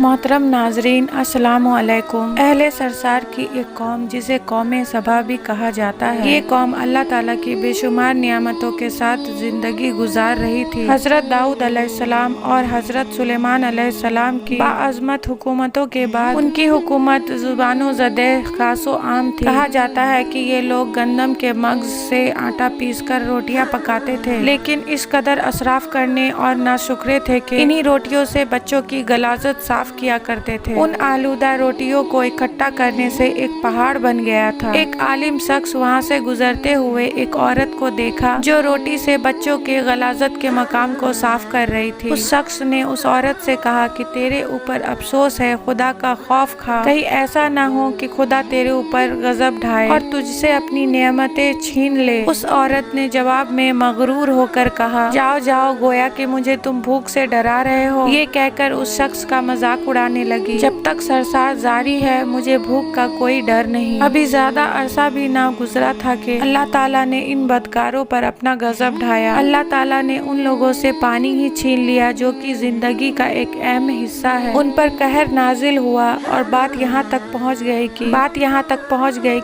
محترم ناظرین، السلام علیکم۔ اہل سرسار کی ایک قوم جسے قوم سبا بھی کہا جاتا ہے، یہ قوم اللہ تعالیٰ کی بے شمار نعمتوں کے ساتھ زندگی گزار رہی تھی۔ حضرت داؤد علیہ السلام اور حضرت سلیمان علیہ السلام کی باعظمت حکومتوں کے بعد ان کی حکومت زبانوں زدہ خاص و عام تھی۔ کہا جاتا ہے کہ یہ لوگ گندم کے مغز سے آٹا پیس کر روٹیاں پکاتے تھے، لیکن اس قدر اسراف کرنے اور ناشکرے تھے کہ انہی روٹیوں سے بچوں کی غلاظت صاف کیا کرتے تھے۔ ان آلودہ روٹیوں کو اکٹھا کرنے سے ایک پہاڑ بن گیا تھا۔ ایک عالم شخص وہاں سے گزرتے ہوئے ایک عورت کو دیکھا جو روٹی سے بچوں کے غلاظت کے مقام کو صاف کر رہی تھی۔ اس شخص نے اس عورت سے کہا کہ تیرے اوپر افسوس ہے، خدا کا خوف کھا، کہیں ایسا نہ ہو کہ خدا تیرے اوپر غضب ڈھائے اور تجھ سے اپنی نعمتیں چھین لے۔ اس عورت نے جواب میں مغرور ہو کر کہا، جاؤ جاؤ، گویا کہ مجھے تم بھوک سے ڈرا رہے ہو۔ یہ کہہ کر اس شخص کا مذاق اڑانے لگی، جب تک سرسار جاری ہے مجھے بھوک کا کوئی ڈر نہیں۔ ابھی زیادہ عرصہ بھی نہ گزرا تھا کہ اللہ تعالیٰ نے ان بدکاروں پر اپنا غضب ڈھایا۔ اللہ تعالیٰ نے ان لوگوں سے پانی ہی چھین لیا جو کہ زندگی کا ایک اہم حصہ ہے۔ ان پر قہر نازل ہوا اور بات یہاں تک پہنچ گئی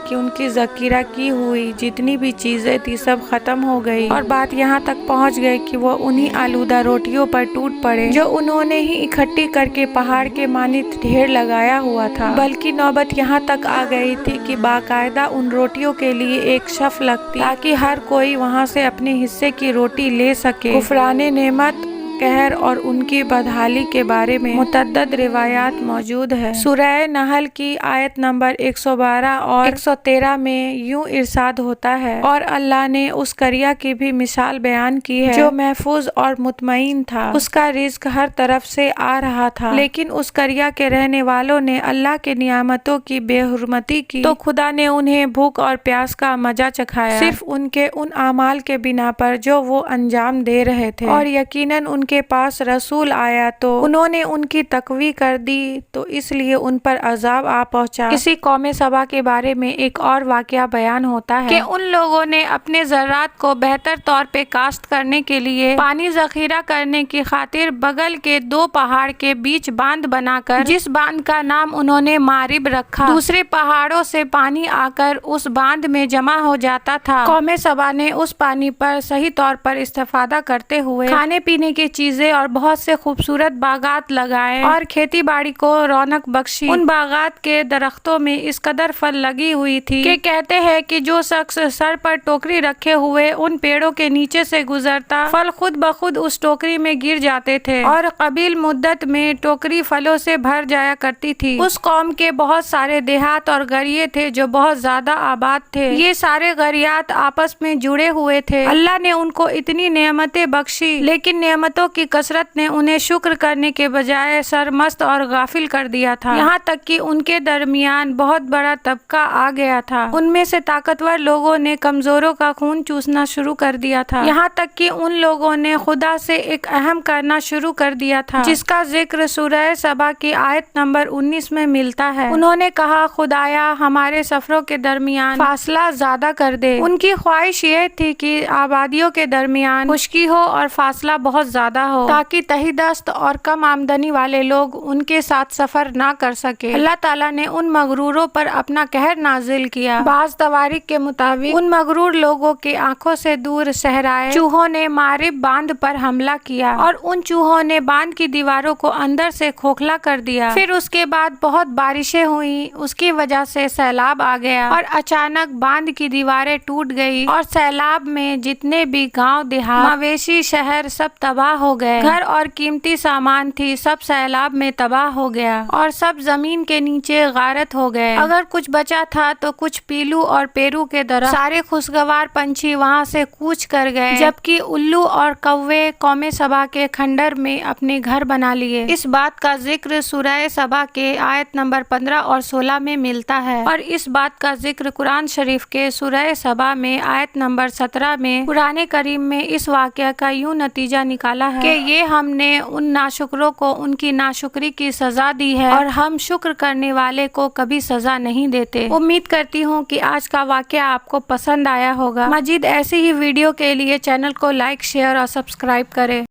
کہ ان کی ذخیرہ کی ہوئی جتنی بھی چیزیں تھی سب ختم ہو گئی، اور بات یہاں تک پہنچ گئی کہ وہ انہی آلودہ روٹیوں پر ٹوٹ پڑے جو انہوں نے ہی اکٹھی کر کے پہاڑ کے مانند ڈھیر لگایا ہوا تھا۔ بلکہ نوبت یہاں تک آ گئی تھی کہ باقاعدہ ان روٹیوں کے لیے ایک شف لگتی تاکہ ہر کوئی وہاں سے اپنے حصے کی روٹی لے سکے۔ کفران نعمت، قہر اور ان کی بدحالی کے بارے میں متعدد روایات موجود ہیں۔ سورہ نحل کی آیت نمبر 112 اور 113 میں یوں ارشاد ہوتا ہے، اور اللہ نے اس قریہ کی بھی مثال بیان کی ہے جو محفوظ اور مطمئن تھا، اس کا رزق ہر طرف سے آ رہا تھا، لیکن اس قریہ کے رہنے والوں نے اللہ کے نعمتوں کی بے حرمتی کی تو خدا نے انہیں بھوک اور پیاس کا مزہ چکھایا، صرف ان کے ان اعمال کے بنا پر جو وہ انجام دے رہے تھے، اور یقیناً ان کے پاس رسول آیا تو انہوں نے ان کی تقویع کر دی تو اس لیے ان پر عذاب آ پہنچا۔ اسی قوم سبا کے بارے میں ایک اور واقعہ بیان ہوتا ہے کہ ان لوگوں نے اپنے زراعت کو بہتر طور پہ کاشت کرنے کے لیے پانی ذخیرہ کرنے کی خاطر بغل کے دو پہاڑ کے بیچ باندھ بنا کر، جس باندھ کا نام انہوں نے مارب رکھا، دوسرے پہاڑوں سے پانی آ کر اس باندھ میں جمع ہو جاتا تھا۔ قوم سبا نے اس پانی پر صحیح طور پر استفادہ کرتے ہوئے کھانے پینے کی چیزیں اور بہت سے خوبصورت باغات لگائے اور کھیتی باڑی کو رونق بخشی۔ ان باغات کے درختوں میں اس قدر پھل لگی ہوئی تھی کہ کہتے ہیں کہ جو شخص سر پر ٹوکری رکھے ہوئے ان پیڑوں کے نیچے سے گزرتا، پھل خود بخود اس ٹوکری میں گر جاتے تھے اور قلیل مدت میں ٹوکری پھلوں سے بھر جایا کرتی تھی۔ اس قوم کے بہت سارے دیہات اور قریے تھے جو بہت زیادہ آباد تھے۔ یہ سارے قریات آپس میں جڑے ہوئے تھے۔ اللہ نے ان کو اتنی نعمتیں بخشی، لیکن نعمتوں کی کثرت نے انہیں شکر کرنے کے بجائے سرمست اور غافل کر دیا تھا، یہاں تک کہ ان کے درمیان بہت بڑا طبقہ آ گیا تھا۔ ان میں سے طاقتور لوگوں نے کمزوروں کا خون چوسنا شروع کر دیا تھا، یہاں تک کہ ان لوگوں نے خدا سے ایک عہد کرنا شروع کر دیا تھا جس کا ذکر سورہ سبا کی آیت نمبر 19 میں ملتا ہے۔ انہوں نے کہا، خدایا ہمارے سفروں کے درمیان فاصلہ زیادہ کر دے۔ ان کی خواہش یہ تھی کہ آبادیوں کے درمیان خشکی ہو اور فاصلہ بہت زیادہ ہو تاکہ تہی دست اور کم آمدنی والے لوگ ان کے ساتھ سفر نہ کر سکے۔ اللہ تعالیٰ نے ان مغروروں پر اپنا قہر نازل کیا۔ بعض تواریخ کے مطابق ان مغرور لوگوں کی آنکھوں سے دور صحرائے چوہوں نے مارب باندھ پر حملہ کیا اور ان چوہوں نے باندھ کی دیواروں کو اندر سے کھوکھلا کر دیا۔ پھر اس کے بعد بہت بارشیں ہوئیں، اس کی وجہ سے سیلاب آ گیا اور اچانک باندھ کی دیواریں ٹوٹ گئی اور سیلاب میں جتنے بھی گاؤں دیہات، مویشی، شہر سب تباہ ہو گئے۔ گھر اور قیمتی سامان تھی سب سیلاب میں تباہ ہو گیا اور سب زمین کے نیچے غارت ہو گئے۔ اگر کچھ بچا تھا تو کچھ پیلو اور پیرو کے درخت، سارے خوشگوار پنچھی وہاں سے کوچ کر گئے، جبکہ الو اور کوے قوم سبا کے کھنڈر میں اپنے گھر بنا لیے۔ اس بات کا ذکر سورہ سبا کے آیت نمبر 15 اور 16 میں ملتا ہے، اور اس بات کا ذکر قرآن شریف کے سورہ سبا میں آیت نمبر 17 میں۔ قرآن کریم میں اس واقعہ کا یوں نتیجہ نکالا ہے کہ یہ ہم نے ان ناشکروں کو ان کی ناشکری کی سزا دی ہے اور ہم شکر کرنے والے کو کبھی سزا نہیں دیتے۔ امید کرتی ہوں کہ آج کا واقعہ آپ کو پسند آیا ہوگا۔ مزید ایسی ہی ویڈیو کے لیے چینل کو لائک، شیئر اور سبسکرائب کریں۔